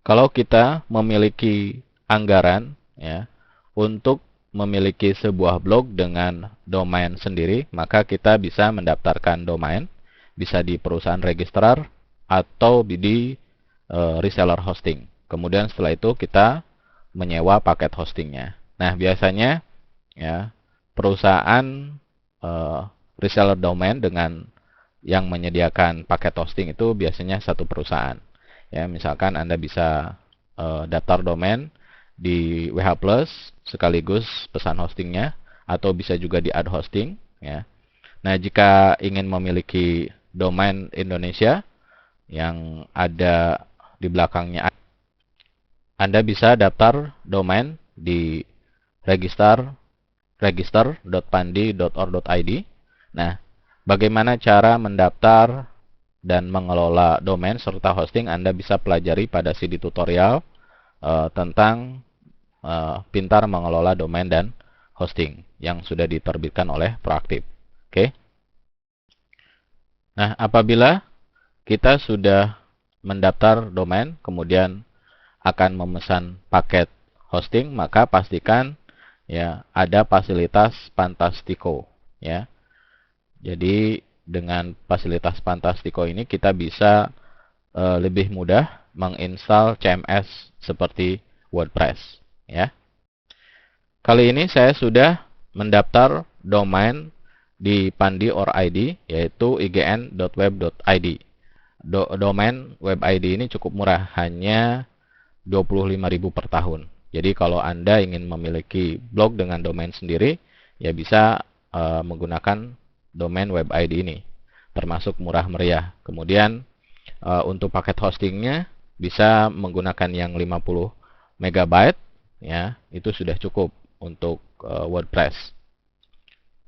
Kalau kita memiliki anggaran ya untuk memiliki sebuah blog dengan domain sendiri, maka kita bisa mendaftarkan domain, bisa di perusahaan registrar atau di reseller hosting. Kemudian setelah itu kita menyewa paket hostingnya. Nah, biasanya ya perusahaan eh, reseller domain dengan yang menyediakan paket hosting itu biasanya satu perusahaan. Ya, misalkan Anda bisa daftar domain di WH Plus sekaligus pesan hostingnya, atau bisa juga di ad hosting. Ya. Nah, jika ingin memiliki domain Indonesia yang ada di belakangnya, Anda bisa daftar domain di register.pandi.or.id. Nah, bagaimana cara mendaftar dan mengelola domain serta hosting Anda bisa pelajari pada CD tutorial tentang pintar mengelola domain dan hosting yang sudah diterbitkan oleh Proaktif. Oke. Nah, apabila kita sudah mendaftar domain, kemudian akan memesan paket hosting, maka pastikan ya ada fasilitas Fantastico ya. Jadi dengan fasilitas Fantastico ini kita bisa lebih mudah menginstal CMS seperti WordPress ya. Kali ini saya sudah mendaftar domain di Pandi or ID, yaitu ign.web.id. Domain web ID ini cukup murah, hanya 25.000 per tahun. Jadi kalau Anda ingin memiliki blog dengan domain sendiri, ya bisa menggunakan domain web ID ini, termasuk murah meriah. Kemudian untuk paket hostingnya bisa menggunakan yang 50 MB, ya itu sudah cukup untuk WordPress.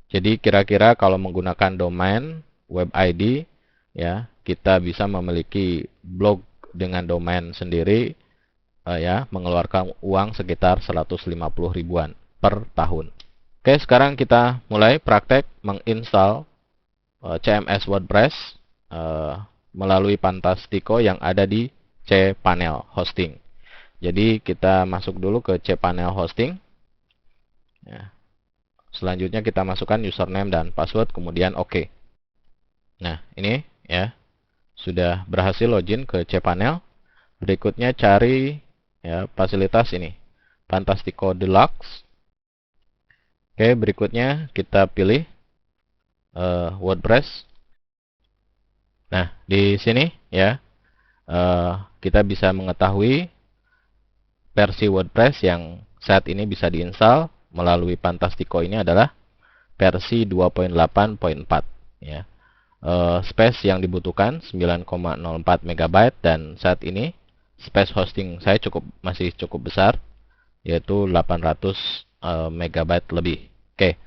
Jadi kira-kira kalau menggunakan domain web ID, ya kita bisa memiliki blog dengan domain sendiri, ya mengeluarkan uang sekitar 150 ribuan per tahun. Oke, sekarang kita mulai praktek menginstal CMS WordPress melalui Fantastico yang ada di cPanel Hosting. Jadi kita masuk dulu ke cPanel Hosting. Ya. Selanjutnya kita masukkan username dan password, kemudian OK. Nah, ini ya sudah berhasil login ke cPanel. Berikutnya cari ya fasilitas ini, Fantastico Deluxe. Oke, berikutnya kita pilih WordPress. Nah, di sini ya kita bisa mengetahui versi WordPress yang saat ini bisa diinstal melalui Fantastico ini adalah versi 2.8.4 ya. Space yang dibutuhkan 9,04 MB dan saat ini space hosting saya masih cukup besar, yaitu 800 MB lebih. Oke.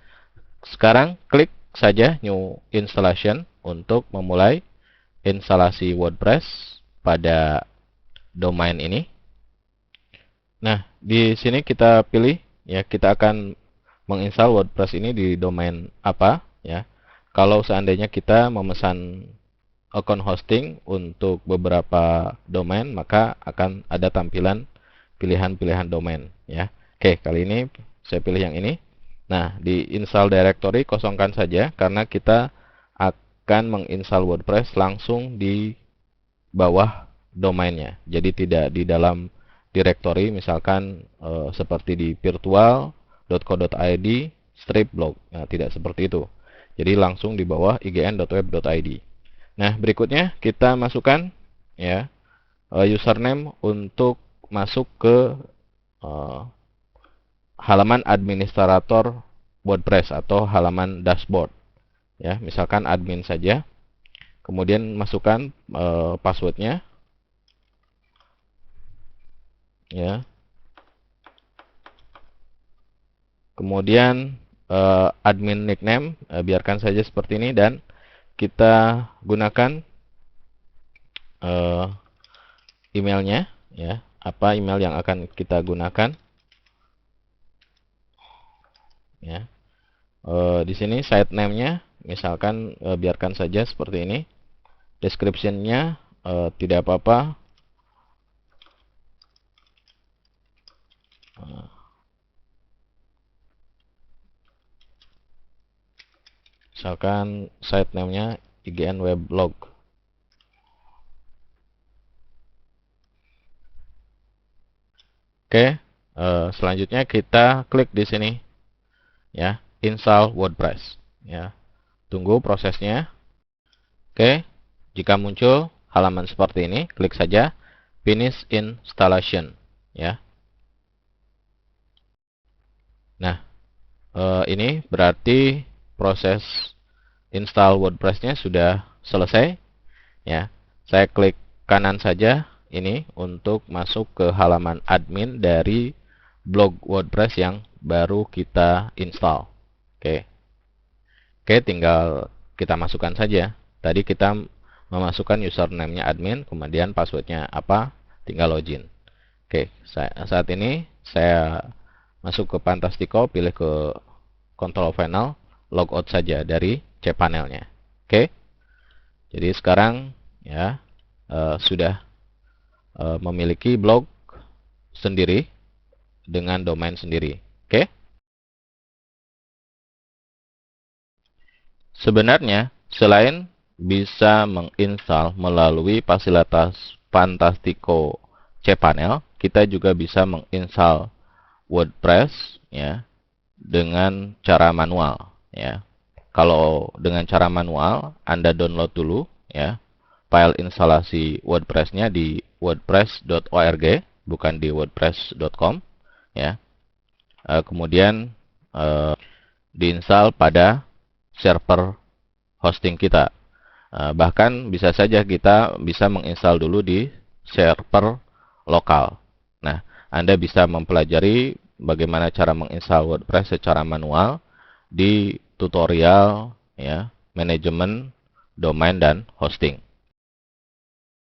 Sekarang klik saja New Installation untuk memulai instalasi WordPress pada domain ini. Nah, di sini kita pilih ya, kita akan menginstal WordPress ini di domain apa ya. Kalau seandainya kita memesan akun hosting untuk beberapa domain, maka akan ada tampilan pilihan-pilihan domain ya. Oke, kali ini saya pilih yang ini. Nah, di install directory kosongkan saja karena kita akan menginstal WordPress langsung di bawah domainnya. Jadi tidak di dalam directory misalkan seperti di virtual.co.id strip blog. Nah, tidak seperti itu. Jadi langsung di bawah ign.web.id. Nah, berikutnya kita masukkan ya username untuk masuk ke halaman administrator WordPress atau halaman dashboard. Ya, misalkan admin saja. Kemudian masukkan passwordnya. Ya. Kemudian admin nickname biarkan saja seperti ini dan kita gunakan emailnya ya. Apa email yang akan kita gunakan? Ya. Di sini site name-nya misalkan biarkan saja seperti ini. Description-nya tidak apa-apa. Misalkan site name-nya IGN Weblog. Oke, selanjutnya kita klik di sini, ya, install WordPress. Ya, tunggu prosesnya. Oke, jika muncul halaman seperti ini, klik saja Finish Installation. Ya. Nah, ini berarti proses install WordPress-nya sudah selesai. Ya, saya klik kanan saja ini untuk masuk ke halaman admin dari blog WordPress yang baru kita install. Oke, tinggal kita masukkan saja. Tadi kita memasukkan username-nya admin, kemudian password-nya apa, tinggal login. Oke, saat ini saya masuk ke Fantastico, pilih ke Control Panel, logout saja dari cPanel-nya. Oke, jadi sekarang ya sudah memiliki blog sendiri dengan domain sendiri. Oke. Sebenarnya selain bisa menginstal melalui fasilitas Fantastico cPanel, kita juga bisa menginstal WordPress ya dengan cara manual ya. Kalau dengan cara manual, Anda download dulu ya file instalasi WordPress-nya di wordpress.org, bukan di wordpress.com ya. Kemudian diinstal pada server hosting kita. Bahkan bisa saja kita bisa menginstal dulu di server lokal. Nah, Anda bisa mempelajari bagaimana cara menginstal WordPress secara manual di tutorial ya, manajemen domain dan hosting.